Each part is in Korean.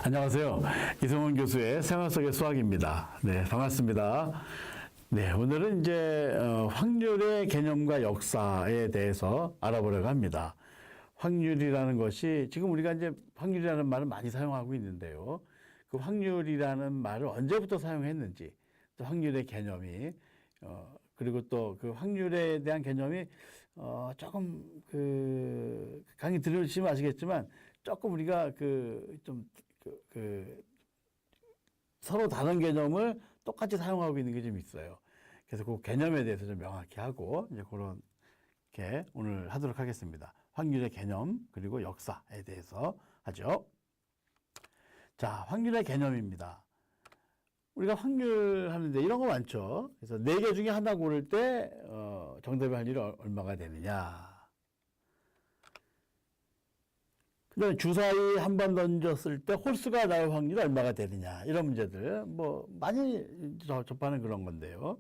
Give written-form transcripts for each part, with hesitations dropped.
안녕하세요. 이성훈 교수의 생활 속의 수학입니다. 네, 반갑습니다. 네, 오늘은 이제 확률의 개념과 역사에 대해서 알아보려고 합니다. 확률이라는 것이 지금 우리가 이제 확률이라는 말을 많이 사용하고 있는데요. 그 확률이라는 말을 언제부터 사용했는지, 또 확률의 개념이 그리고 또 그 확률에 대한 개념이 조금 강의 들으시면 아시겠지만 조금 우리가 서로 다른 개념을 똑같이 사용하고 있는 게 좀 있어요. 그래서 그 개념에 대해서 좀 명확히 하고 이제 그렇게 오늘 하도록 하겠습니다. 확률의 개념 그리고 역사에 대해서 하죠. 자, 확률의 개념입니다. 우리가 확률 하는데 이런 거 많죠. 그래서 4개 중에 하나 고를 때 정답의 확률이 얼마가 되느냐. 그다음에 주사위 한 번 던졌을 때 홀수가 나올 확률이 얼마가 되느냐. 이런 문제들 뭐 많이 접하는 그런 건데요.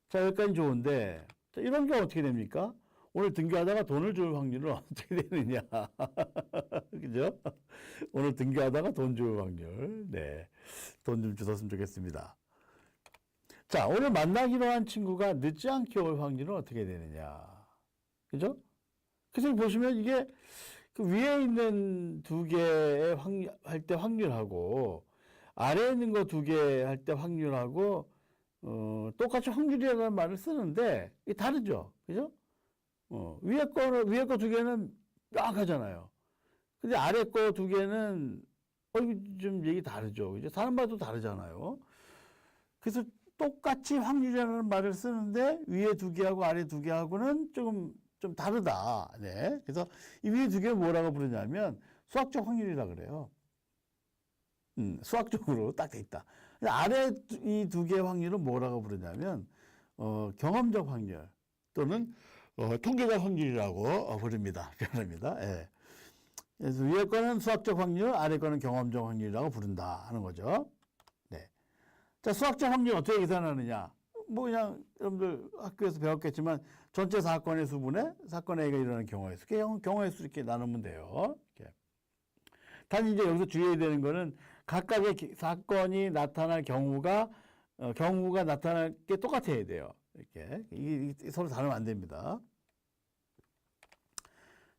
자, 여기까지 좋은데 자, 이런 게 어떻게 됩니까? 오늘 등교하다가 돈을 줄 확률은 어떻게 되느냐. 그죠? 오늘 등교하다가 돈 줄 확률. 네. 돈 좀 주셨으면 좋겠습니다. 자, 오늘 만나기로 한 친구가 늦지 않게 올 확률은 어떻게 되느냐. 그죠? 그래서 보시면 이게 그 위에 있는 2개의 할 때 확률하고 아래에 있는 거 2개 할 때 확률하고 똑같이 확률이라는 말을 쓰는데 이게 다르죠. 그죠? 위에 거 2개는 명확하잖아요. 근데 아래 거 2개는 좀 얘기 다르죠. 그죠? 사람마다 다르잖아요. 그래서 똑같이 확률이라는 말을 쓰는데 위에 2개하고 아래 2개하고는 좀 다르다. 네. 그래서 이 위에 2개는 뭐라고 부르냐면 수학적 확률이라 그래요. 수학적으로 딱 돼 있다. 아래 이 2개의 확률은 뭐라고 부르냐면 경험적 확률 또는 통계적 확률이라고 부릅니다. 예. 그래서 위에 거는 수학적 확률, 아래 거는 경험적 확률이라고 부른다 하는 거죠. 네. 자, 수학적 확률 어떻게 계산하느냐? 뭐 그냥 여러분들 학교에서 배웠겠지만 전체 사건의 수분에 사건 A가 일어나는 경우의 수, 경우의 수 이렇게 나누면 돼요. 이렇게. 단지 이제 여기서 주의해야 되는 거는 각각의 사건이 나타날 경우가 나타날 게 똑같아야 돼요. 이렇게 이게 서로 다르면 안 됩니다.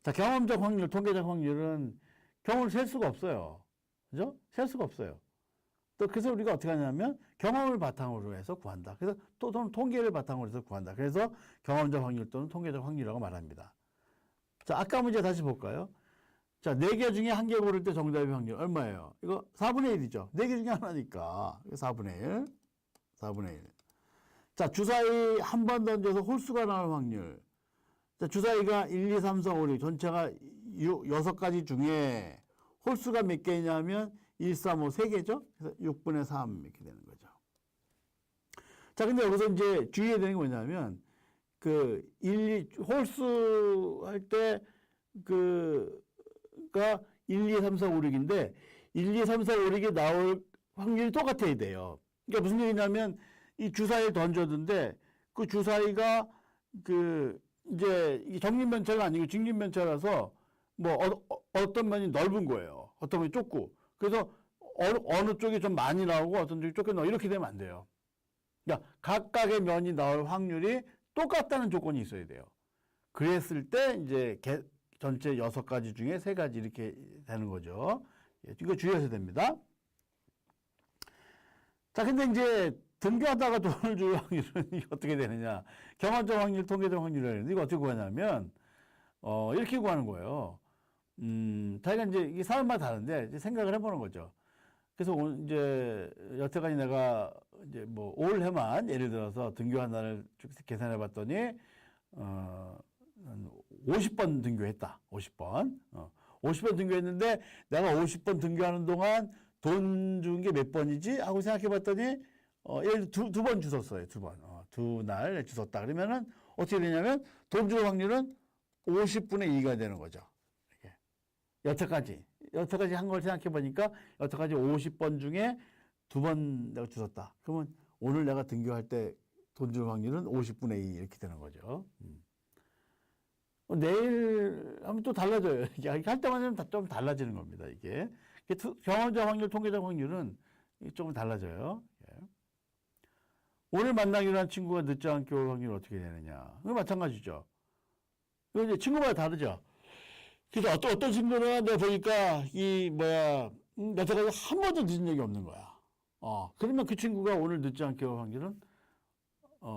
자, 경험적 확률, 통계적 확률은 경험을 셀 수가 없어요. 그죠? 셀 수가 없어요. 또 그래서 우리가 어떻게 하냐면 경험을 바탕으로 해서 구한다. 그래서 또 통계를 바탕으로 해서 구한다. 그래서 경험적 확률 또는 통계적 확률이라고 말합니다. 자, 아까 문제 다시 볼까요? 자, 4개 중에 1개 고를 때 정답의 확률 얼마예요? 이거 4분의 1이죠. 4개 중에 하나니까 4분의 1. 4분의 1. 자, 주사위 한 번 던져서 홀수가 나올 확률. 자, 주사위가 1, 2, 3, 4, 5, 6 전체가 6가지 중에 홀수가 몇 개냐면 1, 3, 5, 3개죠? 그래서 6분의 3 이렇게 되는 거죠. 자, 근데 여기서 이제 주의해야 되는 게 뭐냐면 홀수 할 때 가 1, 2, 3, 4, 5, 6인데 1, 2, 3, 4, 5, 6이 나올 확률이 똑같아야 돼요. 그러니까 무슨 얘기냐면 이 주사위를 던졌는데 그 주사위가 이제 이게 정립면체가 아니고 직립면체라서 뭐 어떤 면이 넓은 거예요. 어떤 면이 좁고. 그래서 어느 쪽이 좀 많이 나오고 어떤 쪽이 좁게 나오고 이렇게 되면 안 돼요. 그러니까 각각의 면이 나올 확률이 똑같다는 조건이 있어야 돼요. 그랬을 때 이제 전체 6가지 중에 3가지 이렇게 되는 거죠. 이거 주의하셔야 됩니다. 자, 근데 이제 등교하다가 돈을 줄 확률은 이게 어떻게 되느냐. 경험적 확률, 통계적 확률을 하는데 이거 어떻게 구하냐면, 이렇게 구하는 거예요. 자기가 이제 이게 사람마다 다른데 이제 생각을 해보는 거죠. 그래서 이제 여태까지 내가 이제 뭐 올해만 예를 들어서 등교한 날을 쭉 계산해 봤더니, 50번 등교했다. 50번. 50번 등교했는데 내가 50번 등교하는 동안 돈 준 게 몇 번이지? 하고 생각해 봤더니, 예를 들어 두 번 주웠어요. 2번. 2날 주웠다. 그러면은 어떻게 되냐면 돈 줄 확률은 50분의 2가 되는 거죠. 이렇게. 여태까지 한 걸 생각해 보니까 여태까지 50번 중에 2번 내가 주웠다. 그러면 오늘 내가 등교할 때 돈 줄 확률은 50분의 2 이렇게 되는 거죠. 내일 하면 또 달라져요. 이게 할 때마다 좀 달라지는 겁니다. 이게. 경험자 확률, 통계적 확률은 조금 달라져요. 예. 오늘 만나기로 한 친구가 늦지 않게 올 확률이 어떻게 되느냐. 이거 마찬가지죠. 이거 이제 친구마다 다르죠. 그래서 어떤 친구는 내가 보니까 여태까지 한 번도 늦은 적이 없는 거야. 그러면 그 친구가 오늘 늦지 않게 올 확률은,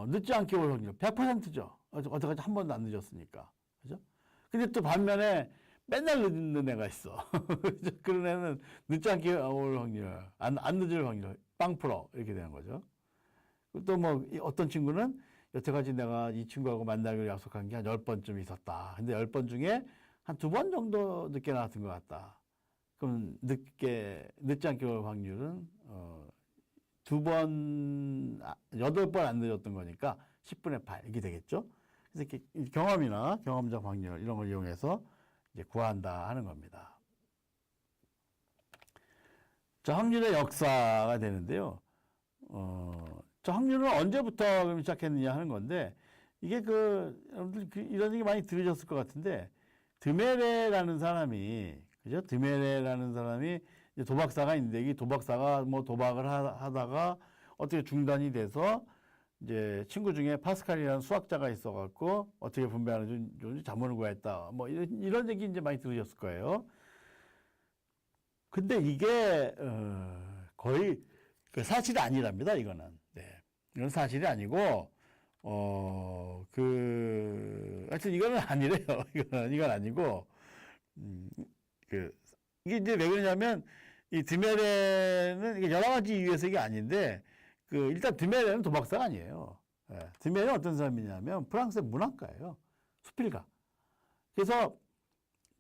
늦지 않게 올 확률 100%죠. 어제까지 한 번도 안 늦었으니까. 그죠? 근데 또 반면에 맨날 늦는 애가 있어. 그런 애는 늦지 않게 올 확률, 안 늦을 확률, 0% 이렇게 되는 거죠. 또 뭐, 어떤 친구는 여태까지 내가 이 친구하고 만나기로 약속한 게 한 10번쯤 있었다. 근데 10번 중에 한 2번 정도 늦게 나왔던 것 같다. 그럼 늦지 않게 올 확률은, 8번 안 늦었던 거니까 10분의 8 이렇게 되겠죠. 그래서 이렇게 경험이나 경험적 확률 이런 걸 이용해서 이제 구한다 하는 겁니다. 자, 확률의 역사가 되는데요. 자, 확률은 언제부터 그럼 시작했느냐 하는 건데, 이게 여러분들 이런 얘기 많이 들으셨을 것 같은데, 드메레라는 사람이, 그죠? 드메레라는 사람이 이제 도박사가 있는데, 이 도박사가 뭐 도박을 하다가 어떻게 중단이 돼서 이제 친구 중에 파스칼이라는 수학자가 있어갖고 어떻게 분배하는지 자문을 구했다. 뭐 이런 얘기 이제 많이 들으셨을 거예요. 근데 이게, 거의 사실이 아니랍니다, 이거는. 네. 이건 사실이 아니고, 하여튼 이거는 아니래요. 이건 아니고, 이게 이제 왜 그러냐면, 이 드메레는 이게 여러 가지 이유에서 이게 아닌데, 일단 드메레는 도박사가 아니에요. 예. 드메레는 어떤 사람이냐면, 프랑스의 문학가예요. 수필가. 그래서,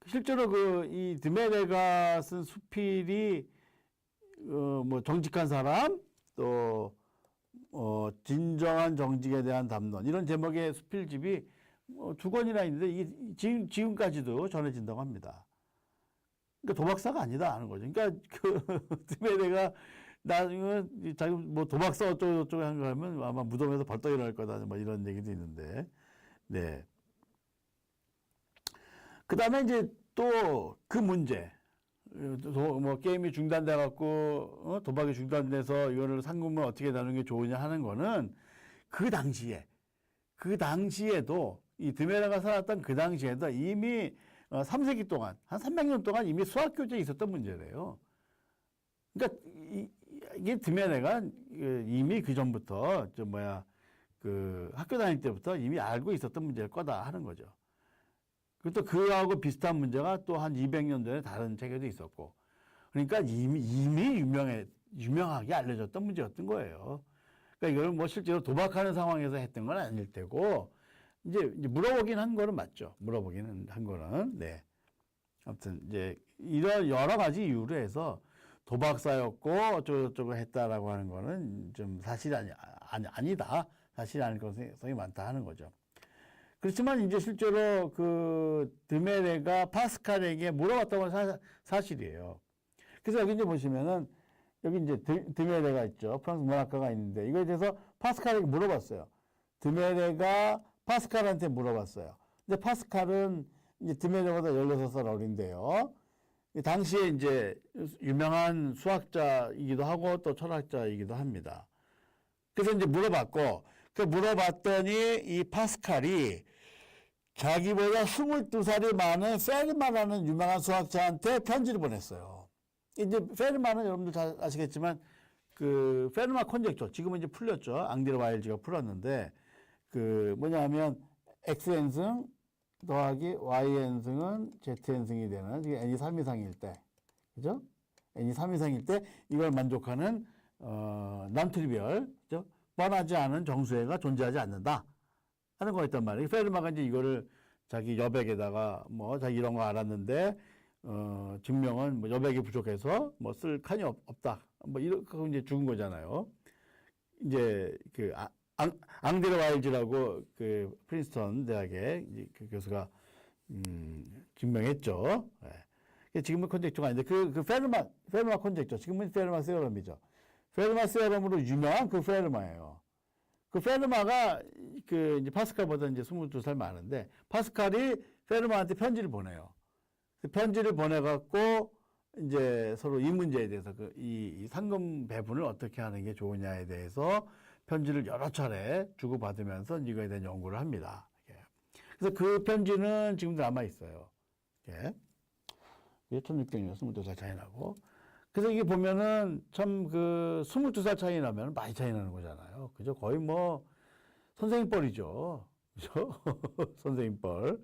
실제로 이 드메레가 쓴 수필이, 뭐, 정직한 사람, 또, 진정한 정직에 대한 담론, 이런 제목의 수필집이 2권이나 있는데, 이게 지금까지도 전해진다고 합니다. 그러니까 도박사가 아니다 하는 거죠. 그러니까 드메레가 나중에 자기 뭐 도박사 어쩌고 한 거 하면 아마 무덤에서 벌떡 일어날 거다, 뭐 이런 얘기도 있는데, 네. 그 다음에 이제 또 그 문제, 뭐 게임이 중단돼갖고 도박이 중단돼서 이거를 상금을 어떻게 나누는 게 좋으냐 하는 거는 그 당시에도 이 드메라가 살았던 그 당시에도 이미 3세기 동안 한 300년 동안 이미 수학 교재에 있었던 문제래요. 그러니까 이게 드메라가 이미 그 전부터 학교 다닐 때부터 이미 알고 있었던 문제일 거다 하는 거죠. 그리고 또 그하고 비슷한 문제가 또 한 200년 전에 다른 책에도 있었고. 그러니까 이미 유명하게 알려졌던 문제였던 거예요. 그러니까 이걸 뭐 실제로 도박하는 상황에서 했던 건 아닐 테고, 이제 물어보긴 한 거는 맞죠. 물어보기는 한 거는. 네. 아무튼 이제 이런 여러 가지 이유로 해서 도박사였고 어쩌고저쩌고 했다라고 하는 거는 좀 사실이 아니다. 사실이 아닐 가능성이 많다 하는 거죠. 그렇지만 이제 실제로 드메레가 파스칼에게 물어봤다고 하는 사실이에요. 그래서 여기 이제 보시면은 여기 이제 드메레가 있죠. 프랑스 문학가가 있는데 이거에 대해서 파스칼에게 물어봤어요. 드메레가 파스칼한테 물어봤어요. 근데 파스칼은 이제 드메레보다 16살 어린데요. 당시에 이제 유명한 수학자이기도 하고 또 철학자이기도 합니다. 그래서 이제 물어봤더니 이 파스칼이 자기보다 22살이 많은 페르마라는 유명한 수학자한테 편지를 보냈어요. 이제 페르마는 여러분들 잘 아시겠지만 페르마 콘젝터 지금은 이제 풀렸죠. 앙드레 와일즈가 풀었는데 뭐냐면 xn승 더하기 yn승은 zn승이 되는 이게 n이 3 이상일 때, 그죠? n이 3 이상일 때 이걸 만족하는 non-trivial, 그죠? 뻔하지 않은 정수해가 존재하지 않는다 하는 거였단 말이에요. 페르마가 이제 이거를 자기 여백에다가 뭐 자기 이런 거 알았는데 증명은 뭐 여백이 부족해서 뭐 쓸 칸이 없다. 뭐 이렇게 이제 죽은 거잖아요. 이제 앙드레 와일즈라고 프린스턴 대학의 그 교수가 증명했죠. 네. 지금은 컨젝터가 아닌데 페르마 컨젝터 지금은 페르마 세어럼이죠. 페르마 세어럼으로 유명한 페르마예요. 페르마가 이제 파스칼보다 이제 22살 많은데 파스칼이 페르마한테 편지를 보내요. 편지를 보내갖고 이제 서로 이 문제에 대해서 이 상금 배분을 어떻게 하는 게 좋으냐에 대해서 편지를 여러 차례 주고받으면서 이거에 대한 연구를 합니다. 그래서 그 편지는 지금도 남아 있어요. 이게 1600년 22살 차이 나고. 그래서 이게 보면은 참 그 22살 차이 나면 많이 차이 나는 거잖아요. 그죠? 거의 뭐 선생님 뻘이죠. 그죠? 선생님 뻘.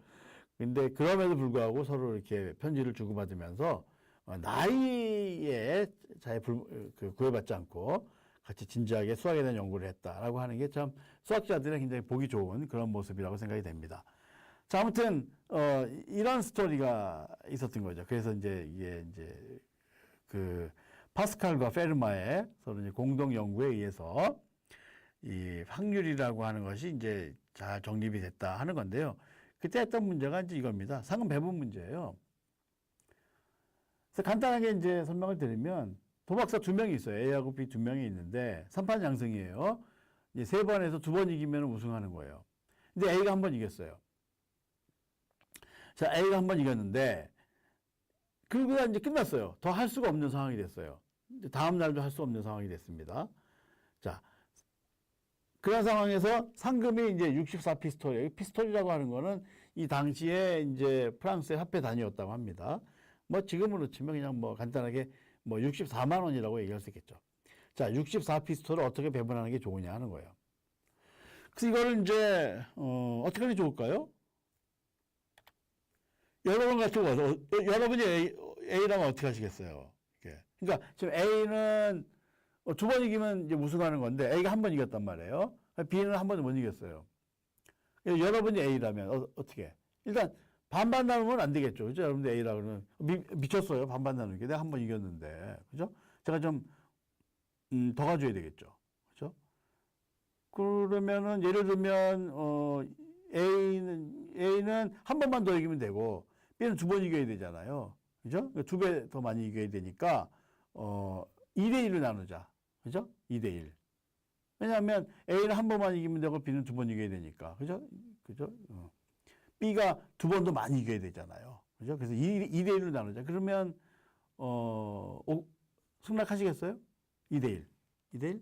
근데 그럼에도 불구하고 서로 이렇게 편지를 주고받으면서 나이에 구애받지 않고 같이 진지하게 수학에 대한 연구를 했다라고 하는 게 참 수학자들의 굉장히 보기 좋은 그런 모습이라고 생각이 됩니다. 자, 아무튼 이런 스토리가 있었던 거죠. 그래서 이제 이게 이제 그 파스칼과 페르마의 서로 이제 공동 연구에 의해서 이 확률이라고 하는 것이 이제 잘 정립이 됐다 하는 건데요. 그때 했던 문제가 이제 이겁니다. 상금 배분 문제예요. 그래서 간단하게 이제 설명을 드리면 도박사 2명이 있어요. A하고 B 2명이 있는데 3판 양승이에요. 이제 3번에서 2번 이기면 우승하는 거예요. 근데 A가 한 번 이겼어요. 자, A가 한 번 이겼는데 그리고 이제 끝났어요. 더 할 수가 없는 상황이 됐어요. 다음 날도 할 수 없는 상황이 됐습니다. 자, 그런 상황에서 상금이 이제 64피스톨이에요. 피스톨이라고 하는 거는 이 당시에 이제 프랑스의 화폐 단위였다고 합니다. 뭐 지금으로 치면 그냥 뭐 간단하게 뭐 64만 원이라고 얘기할 수 있겠죠. 자, 64피스톨을 어떻게 배분하는 게 좋으냐 하는 거예요. 그래서 이거를 이제 어떻게 하는 게 좋을까요? 여러분 같은 거, 여러분이 A라면 어떻게 하시겠어요? 이렇게. 그러니까 지금 A는 2번 이기면 이제 우승하는 건데 A가 한 번 이겼단 말이에요. B는 한 번도 못 이겼어요. 여러분이 A라면 어떻게? 일단 반반 나누면 안 되겠죠. 그죠? 여러분들 A라 그러면 미쳤어요. 반반 나누는 게. 내가 한 번 이겼는데. 그죠? 제가 좀 더 가져야 되겠죠. 그죠? 그러면은 예를 들면 A는 한 번만 더 이기면 되고 B는 2번 이겨야 되잖아요. 그죠? 2배 더 많이 이겨야 되니까 2대1로 나누자. 그죠? 2대1. 왜냐하면 A는 한 번만 이기면 되고 B는 2번 이겨야 되니까. 그죠? 그죠? B가 2번도 많이 이겨야 되잖아요. 그죠? 그래서 2대1로 나누자. 그러면 승낙하시겠어요? 2대1. 2대1?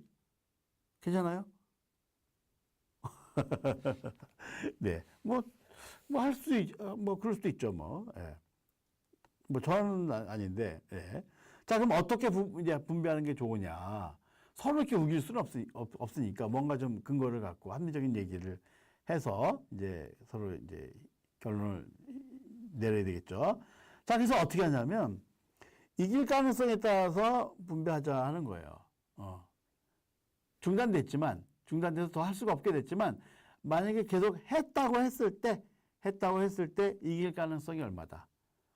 괜찮아요? 네. 뭐 할 수도 뭐 그럴 수도 있죠, 뭐. 예. 뭐 저는 아닌데. 예. 자, 그럼 어떻게 이제 분배하는 게 좋으냐? 서로 이렇게 우길 수는 없으니까 뭔가 좀 근거를 갖고 합리적인 얘기를 해서 이제 서로 이제 결론을 내려야 되겠죠. 자, 그래서 어떻게 하냐면 이길 가능성에 따라서 분배하자 하는 거예요. 중단돼서 더 할 수가 없게 됐지만 만약에 계속 했다고 했을 때 이길 가능성이 얼마다.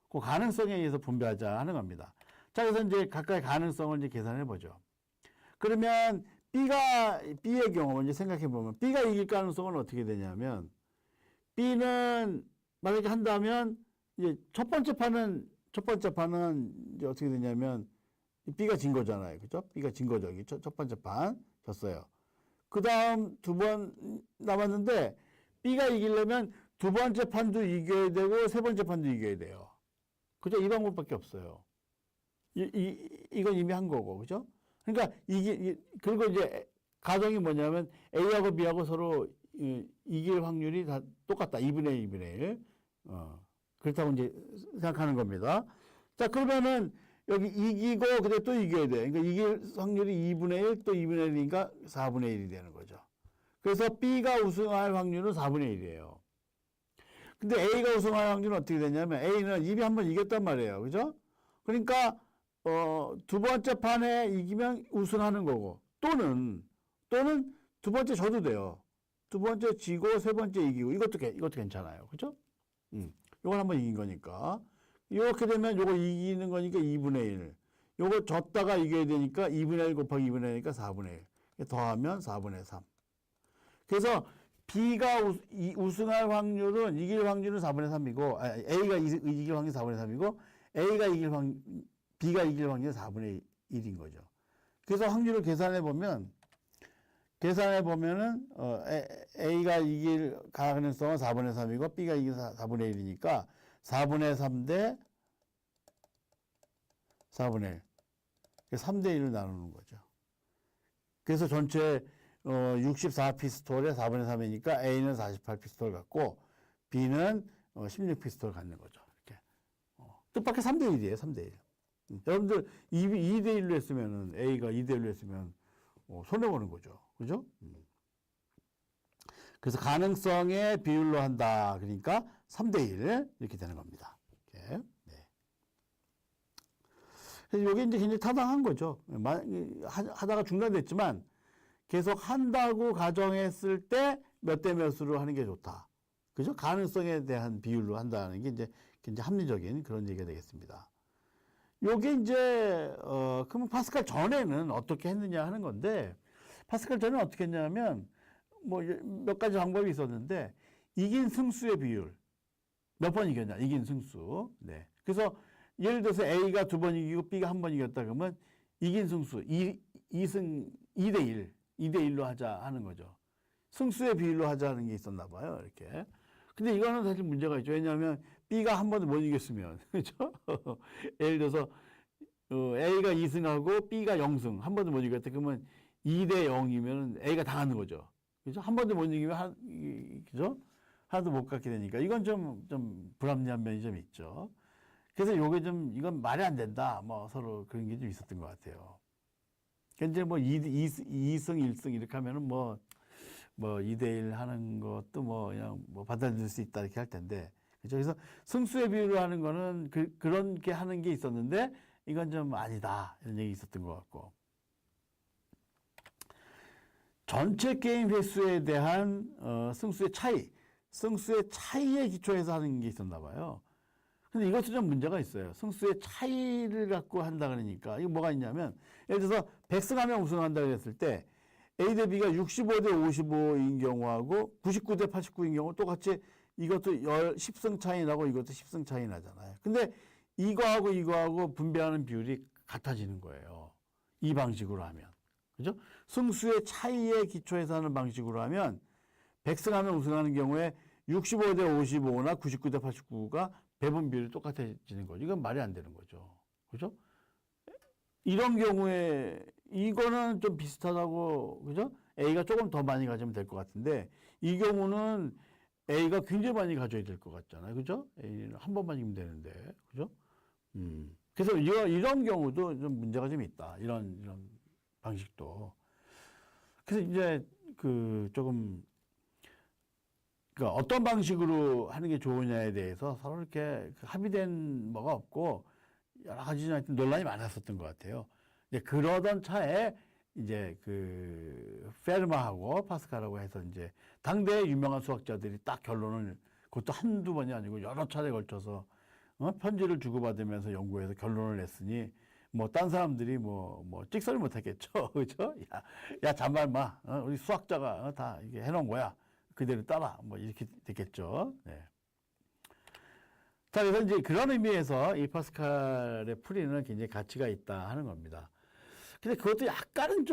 그 가능성에 의해서 분배하자 하는 겁니다. 자, 그래서 이제 각각의 가능성을 이제 계산해 보죠. 그러면 B의 경우 이제 생각해 보면 B가 이길 가능성은 어떻게 되냐면 B는 만약에 한다면 이제 첫 번째 판은 이제 어떻게 되냐면 B가 진 거잖아요. 그죠? B가 진 거죠. 첫 번째 판 졌어요. 그 다음 2번 남았는데 B가 이기려면 2번째 판도 이겨야 되고 3번째 판도 이겨야 돼요. 그죠? 이 방법밖에 없어요. 이건 이미 한 거고, 그죠? 그러니까 그리고 이제 가정이 뭐냐면 A하고 B하고 서로 이길 확률이 다 똑같다. 2분의 1, 2분의 1. 그렇다고 이제 생각하는 겁니다. 자, 그러면은 여기 이기고 근데 또 이겨야 돼. 그러니까 이길 확률이 2분의 1, 또 2분의 1이니까 4분의 1이 되는 거죠. 그래서 B가 우승할 확률은 4분의 1이에요. 근데 A가 우승할 확률은 어떻게 되냐면 A는 이미 한번 이겼단 말이에요. 그죠? 그러니까 2번째 판에 이기면 우승하는 거고 또는 2번째 져도 돼요. 2번째 지고 3번째 이기고 이것도 괜찮아요. 그죠? 이건 한번 이긴 거니까. 이렇게 되면 요거 이기는 거니까 2분의 1. 요거 졌다가 이겨야 되니까 2분의 1 곱하기 2분의 1이니까 4분의 1. 더하면 4분의 3. 그래서 B가 우승할 확률은 이길 확률은 4분의 3이고 A가 이길 확률이 4분의 3이고 B가 이길 확률이 4분의 1인 거죠. 그래서 확률을 계산해 보면은 A가 이길 가능성은 4분의 3이고 B가 이길 4분의 1이니까 4분의 3 대 4분의 1. 3대 1을 나누는 거죠. 그래서 전체 64피스톨에 4분의 3이니까 A는 48피스톨 갖고 B는 16피스톨 갖는 거죠. 이렇게. 뜻밖의 3대 1이에요. 3대 1. 여러분들 2대 1로 했으면은 A가 2대 1로 했으면 손해보는 거죠. 그죠? 그래서 가능성의 비율로 한다. 그러니까 3대 1 이렇게 되는 겁니다. 이렇게. 네. 그래서 이게 이제 굉장히 타당한 거죠. 하다가 중단됐지만 계속 한다고 가정했을 때 몇 대 몇으로 하는 게 좋다. 그죠? 가능성에 대한 비율로 한다는 게 이제 굉장히 합리적인 그런 얘기가 되겠습니다. 요게 이제, 그러면 파스칼 전에는 어떻게 했느냐 하는 건데, 파스칼 전에는 어떻게 했냐면, 뭐, 몇 가지 방법이 있었는데, 이긴 승수의 비율. 몇 번 이겼냐? 이긴 승수. 네. 그래서, 예를 들어서 A가 2번 이기고 B가 1번 이겼다 그러면, 이긴 승수, 2대 1. 2대 1로 하자 하는 거죠. 승수의 비율로 하자는 게 있었나 봐요. 이렇게. 근데 이거는 사실 문제가 있죠. 왜냐하면 B가 한 번도 못 이겼으면. 그죠? 예를 들어서 A가 2승하고 B가 0승. 한 번도 못 이겼다. 그러면 2대 0이면 A가 당하는 거죠. 그죠? 한 번도 못 이기면 그죠? 하나도 못 갖게 되니까. 이건 좀 불합리한 면이 좀 있죠. 그래서 요게 이건 말이 안 된다. 뭐 서로 그런 게 좀 있었던 것 같아요. 이제 뭐 2승, 1승 이렇게 하면은 뭐 2대1 하는 것도 뭐 그냥 뭐 받아들일 수 있다 이렇게 할 텐데. 그죠? 그래서 승수의 비율로 하는 거는 그렇게 하는 게 있었는데 이건 좀 아니다. 이런 얘기 있었던 것 같고. 전체 게임 횟수에 대한 승수의 차이에 기초해서 하는 게 있었나 봐요. 근데 이것도 좀 문제가 있어요. 승수의 차이를 갖고 한다 그러니까 이거 뭐가 있냐면 예를 들어서 100승하면 우승한다 그랬을 때 A 대 B가 65대 55인 경우하고 99대 89인 경우 똑같이 이것도 10승 차이 나고 이것도 10승 차이 나잖아요. 근데 이거하고 분배하는 비율이 같아지는 거예요. 이 방식으로 하면. 그죠? 승수의 차이에 기초해서 하는 방식으로 하면 100승하면 우승하는 경우에 65대 55나 99대 89가 배분 비율이 똑같아지는 거죠. 이건 말이 안 되는 거죠. 그죠? 이런 경우에 이거는 좀 비슷하다고, 그죠? A가 조금 더 많이 가지면 될 것 같은데 이 경우는 A가 굉장히 많이 가져야 될 것 같잖아요. 그죠? A는 한 번만 이기면 되는데. 그죠? 그래서 이런 경우도 좀 문제가 좀 있다. 이런 방식도. 그래서 이제 조금 그러니까 어떤 방식으로 하는 게 좋으냐에 대해서 서로 이렇게 합의된 뭐가 없고 여러 가지 논란이 많았었던 것 같아요. 이제 그러던 차에 이제 페르마하고 파스칼하고 해서 이제 당대의 유명한 수학자들이 딱 결론을 그것도 한두 번이 아니고 여러 차례 걸쳐서 편지를 주고받으면서 연구해서 결론을 냈으니 뭐 딴 사람들이 뭐 찍소리 못 했겠죠. 그죠? 야 잔말 마. 우리 수학자가 다 이게 해놓은 거야. 그대로 따라 뭐 이렇게 됐겠죠. 네. 자, 그래서 이제 그런 의미에서 이 파스칼의 풀이는 굉장히 가치가 있다 하는 겁니다. 근데 그것도 약간은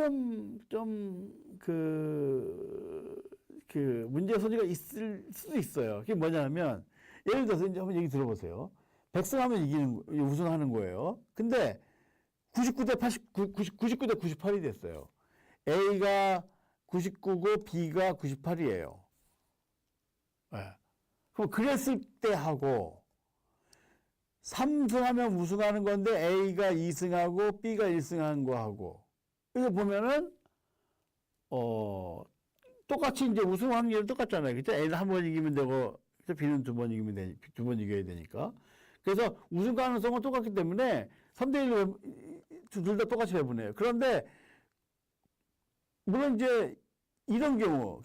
문제 소지가 있을 수도 있어요. 그게 뭐냐면, 예를 들어서 이제 한번 얘기 들어보세요. 100승하면 우승하는 거예요. 근데 99대 98이 됐어요. A가 99고 B가 98이에요. 네. 그럼 그랬을 때 하고, 3승하면 우승하는 건데 A가 2승하고 B가 1승한 거 하고. 이거 보면은, 똑같이 이제 우승 확률이 똑같잖아요. 그죠? A는 한 번 이기면 되고, B는 두 번 이겨야 되니까. 그래서 우승 가능성은 똑같기 때문에 3대 1로 둘 다 똑같이 배분해요. 그런데, 물론 이제 이런 경우,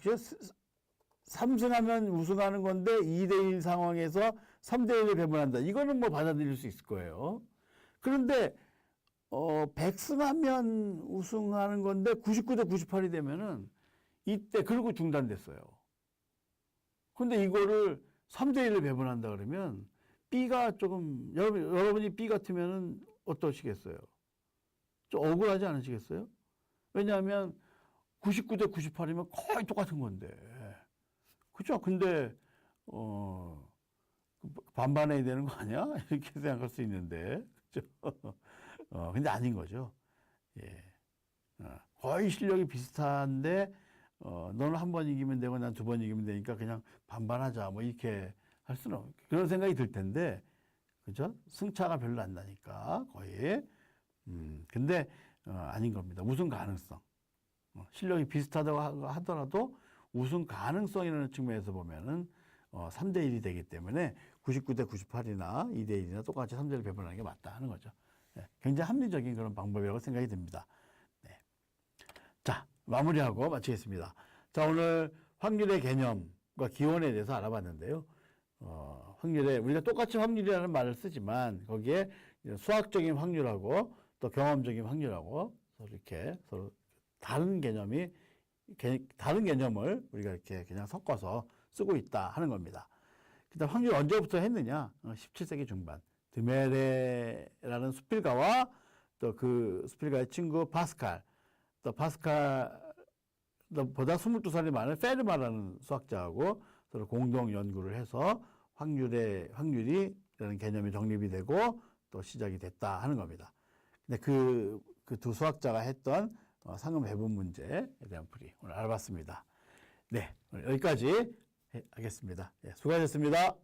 3승하면 우승하는 건데 2대1 상황에서 3대1을 배분한다. 이거는 뭐 받아들일 수 있을 거예요. 그런데 100승하면 우승하는 건데 99대 98이 되면은 이때 그리고 중단됐어요. 근데 이거를 3대1을 배분한다 그러면 B가 조금 여러분이 B 같으면은 어떠시겠어요? 좀 억울하지 않으시겠어요? 왜냐하면 99대 98이면 거의 똑같은 건데. 그죠? 근데, 반반해야 되는 거 아니야? 이렇게 생각할 수 있는데. 그죠? 근데 아닌 거죠. 예. 거의 실력이 비슷한데, 너는 한 번 이기면 되고 난 두 번 이기면 되니까 그냥 반반하자. 뭐 이렇게 할 수는 그런 생각이 들 텐데, 그죠? 승차가 별로 안 나니까 거의. 근데 아닌 겁니다. 우승 가능성. 실력이 비슷하다고 하더라도 우승 가능성이라는 측면에서 보면은 3대 1이 되기 때문에 99대 98이나 2대 1이나 똑같이 3대 1 배분하는 게 맞다 하는 거죠. 네, 굉장히 합리적인 그런 방법이라고 생각이 듭니다. 네. 자, 마무리하고 마치겠습니다. 자, 오늘 확률의 개념과 기원에 대해서 알아봤는데요. 확률에 우리가 똑같이 확률이라는 말을 쓰지만 거기에 수학적인 확률하고 또 경험적인 확률하고 서로 다른 다른 개념을 우리가 이렇게 그냥 섞어서 쓰고 있다 하는 겁니다. 그다음 확률 언제부터 했느냐? 17세기 중반 드메레라는 수필가와 또 그 수필가의 친구 파스칼, 또 파스칼보다 22살이 많은 페르마라는 수학자하고 서로 공동 연구를 해서 확률이라는 개념이 정립이 되고 또 시작이 됐다 하는 겁니다. 근데 그 두 수학자가 했던 상금 배분 문제에 대한 풀이 오늘 알아봤습니다. 네, 오늘 여기까지 하겠습니다. 네, 수고하셨습니다.